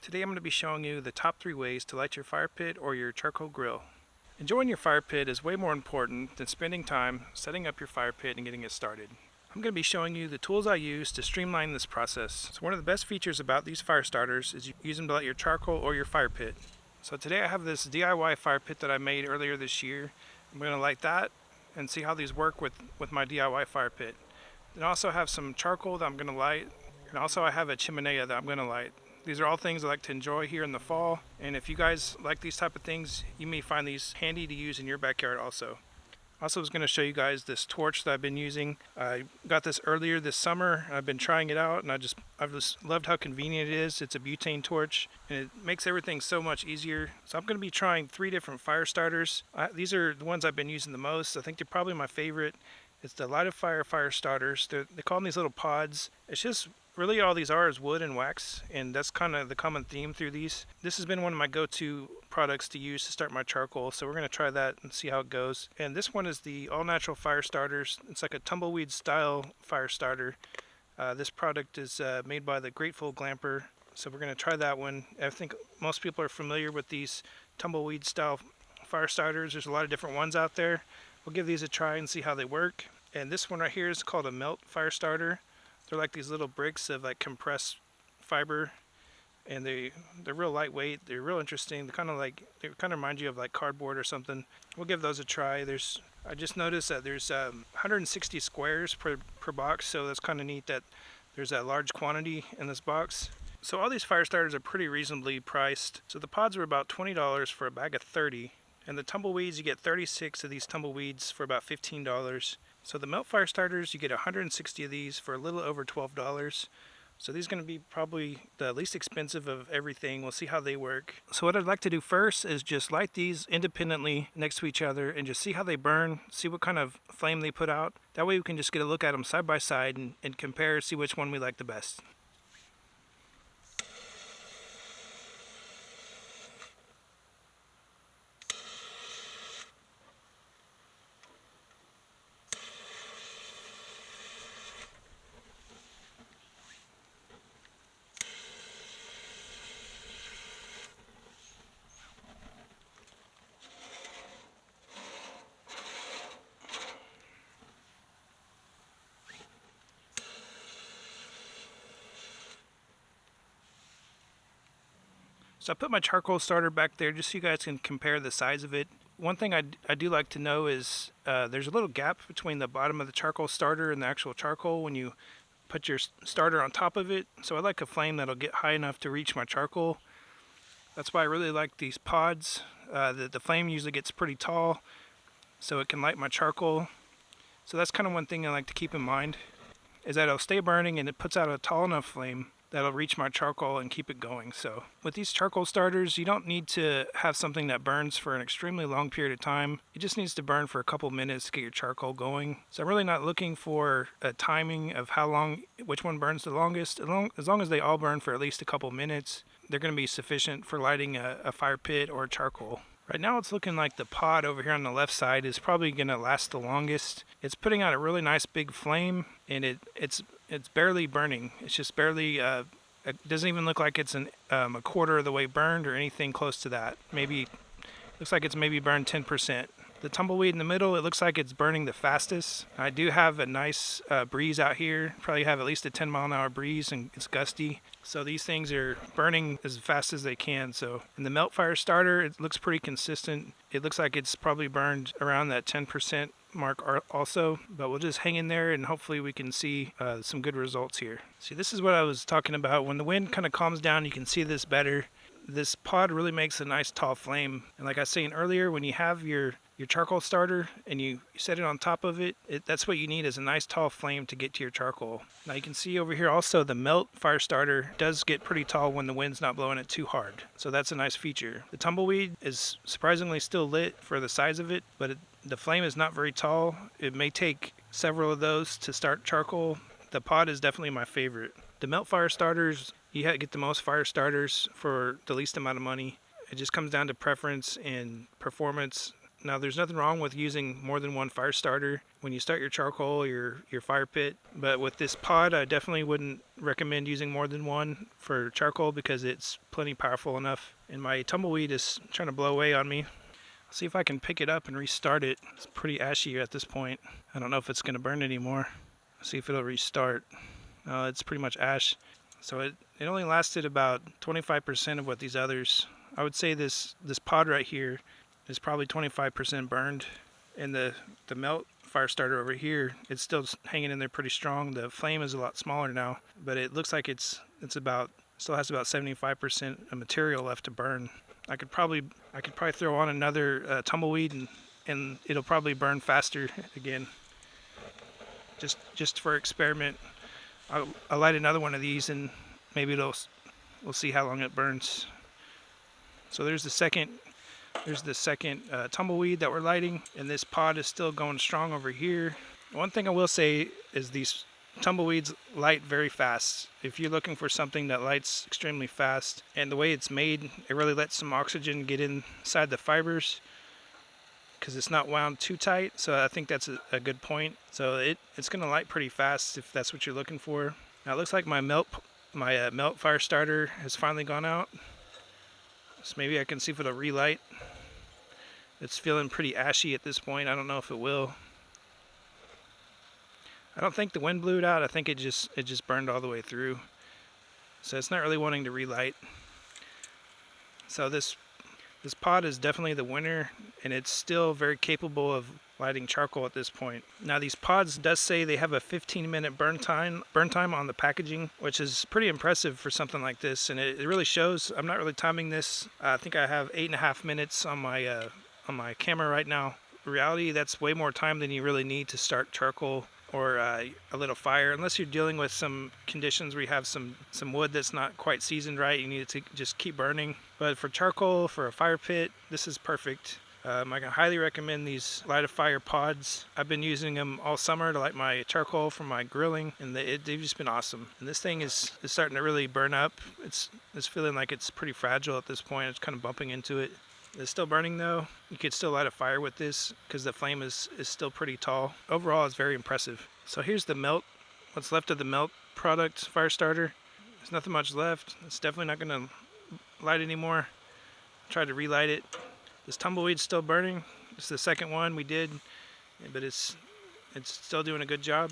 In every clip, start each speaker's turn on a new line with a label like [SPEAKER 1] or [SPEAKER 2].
[SPEAKER 1] Today I'm going to be showing you the top 3 ways to light your fire pit or your charcoal grill. Enjoying your fire pit is way more important than spending time setting up your fire pit and getting it started. I'm going to be showing you the tools I use to streamline this process. So one of the best features about these fire starters is you use them to light your charcoal or your fire pit. So today I have this DIY fire pit that I made earlier this year. I'm going to light that and see how these work with my DIY fire pit. Then I also have some charcoal that I'm going to light, and also I have a chimenea that I'm going to light. These are all things I like to enjoy here in the fall, and if you guys like these type of things, you may find these handy to use in your backyard also. Also was going to show you guys this torch that I've been using. I got this earlier this summer. I've been trying it out, and I've just loved how convenient it is. It's a butane torch, and it makes everything so much easier. So I'm going to be trying 3 different fire starters. These are the ones I've been using the most. I think they're probably my favorite. It's the Light of fire starters. They call them these little pods. It's just really all these are is wood and wax, and that's kind of the common theme through these. This has been one of my go-to products to use to start my charcoal, so we're going to try that and see how it goes. And this one is the all-natural fire starters. It's like a tumbleweed style fire starter. This product is made by the Grateful Glamper, so we're going to try that one. I think most people are familiar with these tumbleweed style fire starters. There's a lot of different ones out there. We'll give these a try and see how they work. And this one right here is called a melt fire starter. They're like these little bricks of like compressed fiber, and they're real lightweight. They're real interesting. They kind of remind you of like cardboard or something. We'll give those a try. I just noticed that there's 160 squares per box, so that's kind of neat that there's that large quantity in this box. So all these fire starters are pretty reasonably priced. So the pods were about $20 for a bag of 30, and the tumbleweeds, you get 36 of these tumbleweeds for about $15. So the melt fire starters, you get 160 of these for a little over $12. So these are going to be probably the least expensive of everything. We'll see how they work. So what I'd like to do first is just light these independently next to each other and just see how they burn, see what kind of flame they put out. That way we can just get a look at them side by side and compare, see which one we like the best. So I put my charcoal starter back there just so you guys can compare the size of it. One thing I do like to know is there's a little gap between the bottom of the charcoal starter and the actual charcoal when you put your starter on top of it. So I like a flame that'll get high enough to reach my charcoal. That's why I really like these pods. The flame usually gets pretty tall, so it can light my charcoal. So that's kind of one thing I like to keep in mind, is that it'll stay burning and it puts out a tall enough flame that'll reach my charcoal and keep it going. So with these charcoal starters, you don't need to have something that burns for an extremely long period of time. It just needs to burn for a couple minutes to get your charcoal going. So I'm really not looking for a timing of how long, which one burns the longest. As long as they all burn for at least a couple minutes, they're going to be sufficient for lighting a fire pit or charcoal. Right now it's looking like the pod over here on the left side is probably going to last the longest. It's putting out a really nice big flame, and it's barely burning. It's just barely, it doesn't even look like it's a quarter of the way burned or anything close to that. Maybe, looks like it's maybe burned 10%. The tumbleweed in the middle, it looks like it's burning the fastest. I do have a nice breeze out here. Probably have at least a 10-mile-an-hour breeze, and it's gusty. So these things are burning as fast as they can. So in the melt fire starter, it looks pretty consistent. It looks like it's probably burned around that 10% mark also, but we'll just hang in there and hopefully we can see some good results here. See, this is what I was talking about. When the wind kind of calms down, you can see this better. This pod really makes a nice tall flame, and like I was saying earlier, when you have your charcoal starter and you set it on top of it, that's what you need, is a nice tall flame to get to your charcoal. Now you can see over here also the melt fire starter does get pretty tall when the wind's not blowing it too hard, so that's a nice feature. The tumbleweed is surprisingly still lit for the size of it, but the flame is not very tall. It may take several of those to start charcoal. The pod is definitely my favorite. The melt fire starters, you get the most fire starters for the least amount of money. It just comes down to preference and performance. Now there's nothing wrong with using more than one fire starter when you start your charcoal, your fire pit, but with this pod I definitely wouldn't recommend using more than one for charcoal because it's plenty powerful enough. And my tumbleweed is trying to blow away on me. I'll see if I can pick it up and restart it. It's pretty ashy at this point. I don't know if it's going to burn anymore. I'll see if it'll restart. It's pretty much ash. So it only lasted about 25% of what these others. I would say this pod right here is probably 25% burned, and the melt fire starter over here, it's still hanging in there pretty strong. The flame is a lot smaller now, but it looks like it's about still has about 75% of material left to burn. I could probably throw on another tumbleweed and it'll probably burn faster again. Just for experiment, I'll light another one of these and maybe we'll see how long it burns. So there's the second tumbleweed that we're lighting, and this pod is still going strong over here. One thing I will say is these tumbleweeds light very fast. If you're looking for something that lights extremely fast, and the way it's made, it really lets some oxygen get inside the fibers because it's not wound too tight. So I think that's a good point. So it's going to light pretty fast if that's what you're looking for. Now it looks like my melt fire starter has finally gone out. So maybe I can see if it'll relight. It's feeling pretty ashy at this point. I don't know if it will. I don't think the wind blew it out. I think it just burned all the way through. So it's not really wanting to relight. So this pod is definitely the winner, and it's still very capable of lighting charcoal at this point. Now these pods does say they have a 15-minute burn time on the packaging, which is pretty impressive for something like this, and it really shows. I'm not really timing this. I think I have 8.5 minutes on my camera right now. In reality, that's way more time than you really need to start charcoal or a little fire, unless you're dealing with some conditions where you have some wood that's not quite seasoned right. You need it to just keep burning. But for charcoal, for a fire pit, this is perfect. I can highly recommend these light a fire pods. I've been using them all summer to light my charcoal for my grilling, and they've just been awesome. And this thing is starting to really burn up. It's feeling like it's pretty fragile at this point. It's kind of bumping into it. It's still burning though. You could still light a fire with this because the flame is still pretty tall. Overall, it's very impressive. So here's the melt. What's left of the melt product fire starter. There's nothing much left. It's definitely not going to light anymore. Try to relight it. This tumbleweed's still burning. It's the second one we did, but it's still doing a good job.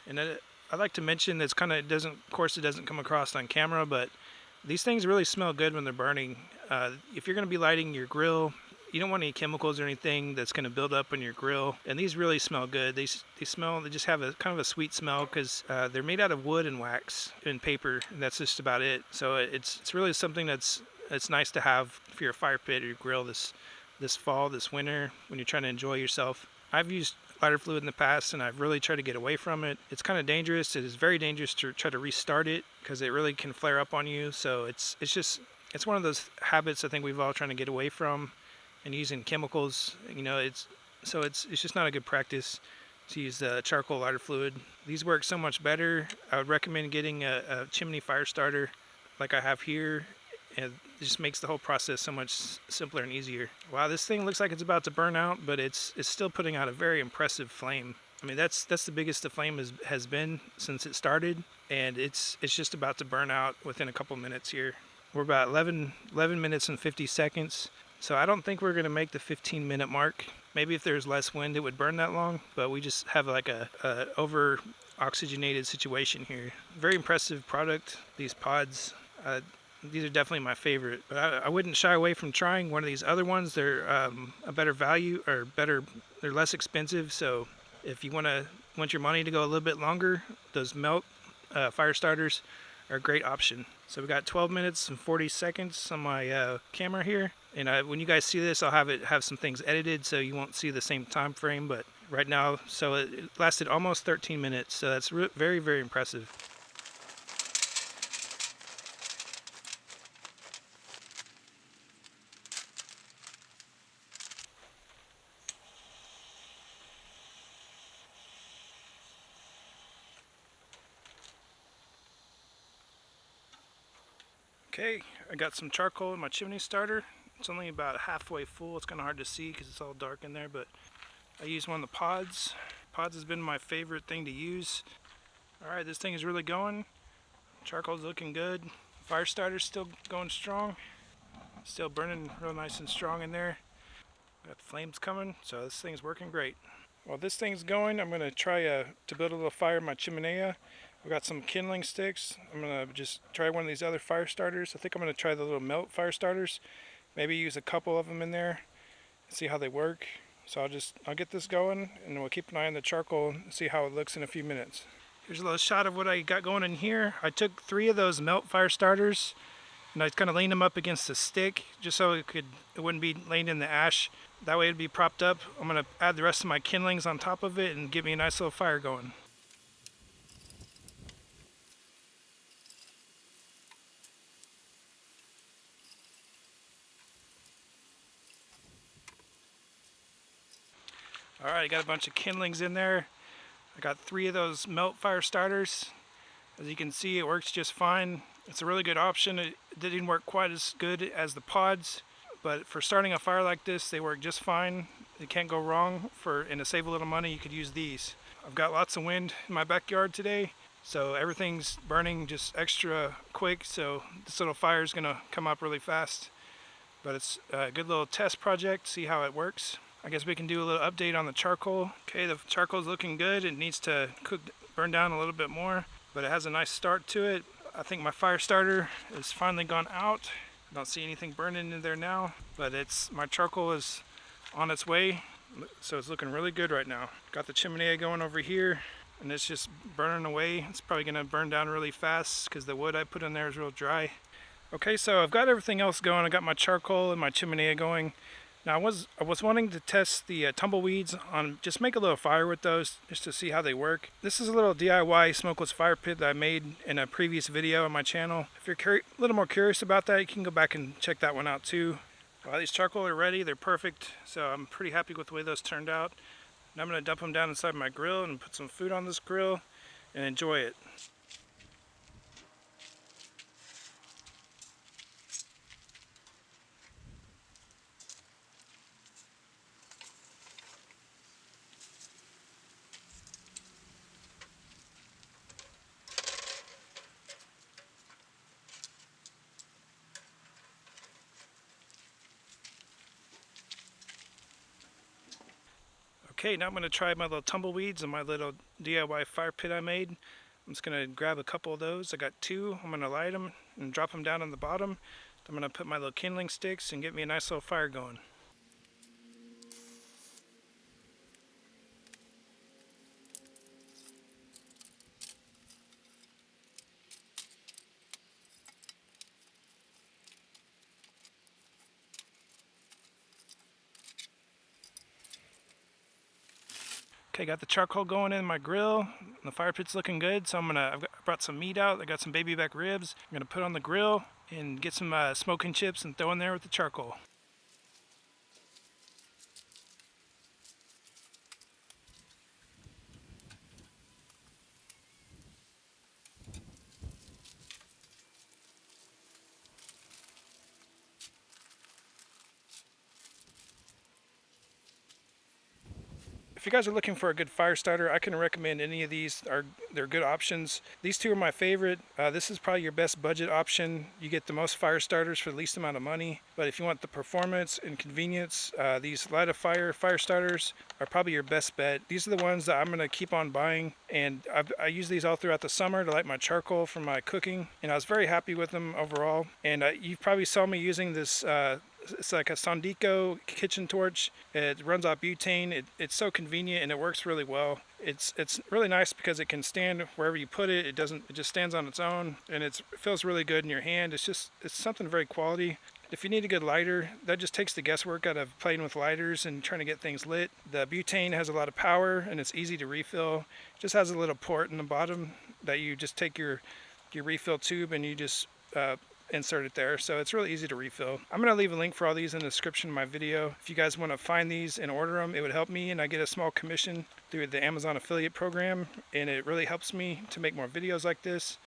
[SPEAKER 1] And I'd like to mention it doesn't come across on camera, but these things really smell good when they're burning. If you're going to be lighting your grill, you don't want any chemicals or anything that's going to build up on your grill. And these really smell good. They just have a kind of a sweet smell because they're made out of wood and wax and paper, and that's just about it. So it's really something that's nice to have for your fire pit or your grill this fall, this winter, when you're trying to enjoy yourself. I've used lighter fluid in the past, and I've really tried to get away from it. It's kind of dangerous. It is very dangerous to try to restart it because it really can flare up on you. So it's one of those habits I think we've all trying to get away from, and using chemicals. It's just not a good practice to use charcoal lighter fluid. These work so much better. I would recommend getting a chimney fire starter like I have here. And it just makes the whole process so much simpler and easier. Wow, this thing looks like it's about to burn out, but it's still putting out a very impressive flame. I mean, that's the biggest the flame has been since it started, and it's just about to burn out within a couple minutes here. We're about 11 minutes and 50 seconds, so I don't think we're going to make the 15-minute mark. Maybe if there's less wind, it would burn that long, but we just have like a over-oxygenated situation here. Very impressive product, these pods. These are definitely my favorite, but I wouldn't shy away from trying one of these other ones. They're a better value, or better. They're less expensive. So if you want your money to go a little bit longer, those melt fire starters are a great option. So we got 12 minutes and 40 seconds on my camera here, and when you guys see this, I'll have some things edited so you won't see the same time frame. But right now, so it lasted almost 13 minutes. So that's very, very impressive. Okay, I got some charcoal in my chimney starter. It's only about halfway full. It's kind of hard to see because it's all dark in there, but I used one of the pods. Pods has been my favorite thing to use. Alright, this thing is really going. Charcoal's looking good. Fire starter's still going strong. Still burning real nice and strong in there. Got the flames coming, so this thing's working great. While this thing's going, I'm going to try to build a little fire in my chimenea. I've got some kindling sticks. I'm going to just try one of these other fire starters. I think I'm going to try the little melt fire starters. Maybe use a couple of them in there and see how they work. So I'll get this going, and we'll keep an eye on the charcoal and see how it looks in a few minutes. Here's a little shot of what I got going in here. I took 3 of those melt fire starters and I kind of leaned them up against the stick just so it wouldn't be laying in the ash. That way it'd be propped up. I'm going to add the rest of my kindlings on top of it and give me a nice little fire going. Alright, I got a bunch of kindlings in there. I got 3 of those melt fire starters. As you can see, it works just fine. It's a really good option. It didn't work quite as good as the pods, but for starting a fire like this, they work just fine. You can't go wrong. And to save a little money, you could use these. I've got lots of wind in my backyard today, so everything's burning just extra quick, so this little fire is going to come up really fast. But it's a good little test project, see how it works. I guess we can do a little update on the charcoal. Okay, the charcoal's looking good. It needs to burn down a little bit more, but it has a nice start to it. I think my fire starter has finally gone out. I don't see anything burning in there now, but my charcoal is on its way, so it's looking really good right now. Got the chimney going over here, and it's just burning away. It's probably going to burn down really fast because the wood I put in there is real dry. Okay, so I've got everything else going. I got my charcoal and my chimney going. Now I was wanting to test the tumbleweeds on, just make a little fire with those just to see how they work. This is a little DIY smokeless fire pit that I made in a previous video on my channel. If you're a little more curious about that, you can go back and check that one out too. Well, these charcoal are ready, they're perfect, so I'm pretty happy with the way those turned out. Now I'm going to dump them down inside my grill and put some food on this grill and enjoy it. Okay, now I'm going to try my little tumbleweeds and my little DIY fire pit I made. I'm just going to grab a couple of those. I got 2. I'm going to light them and drop them down on the bottom. I'm going to put my little kindling sticks and get me a nice little fire going. Okay, got the charcoal going in my grill. The fire pit's looking good, so I brought some meat out. I got some baby back ribs. I'm gonna put on the grill and get some smoking chips and throw in there with the charcoal. If you guys are looking for a good fire starter, I can recommend any of these. They're good options. These 2 are my favorite. This is probably your best budget option. You get the most fire starters for the least amount of money. But if you want the performance and convenience, these light a fire starters are probably your best bet. These are the ones that I'm going to keep on buying, and I use these all throughout the summer to light my charcoal for my cooking, and I was very happy with them overall. And you probably saw me using this it's like a Sondico kitchen torch. It runs off butane. It's so convenient and it works really well. It's really nice because it can stand wherever you put it. It just stands on its own, and it feels really good in your hand. It's something very quality. If you need a good lighter, that just takes the guesswork out of playing with lighters and trying to get things lit. The butane has a lot of power and it's easy to refill. It just has a little port in the bottom that you just take your refill tube and you just insert it there, so it's really easy to refill. I'm going to leave a link for all these in the description of my video. If you guys want to find these and order them, it would help me, and I get a small commission through the Amazon affiliate program, and it really helps me to make more videos like this.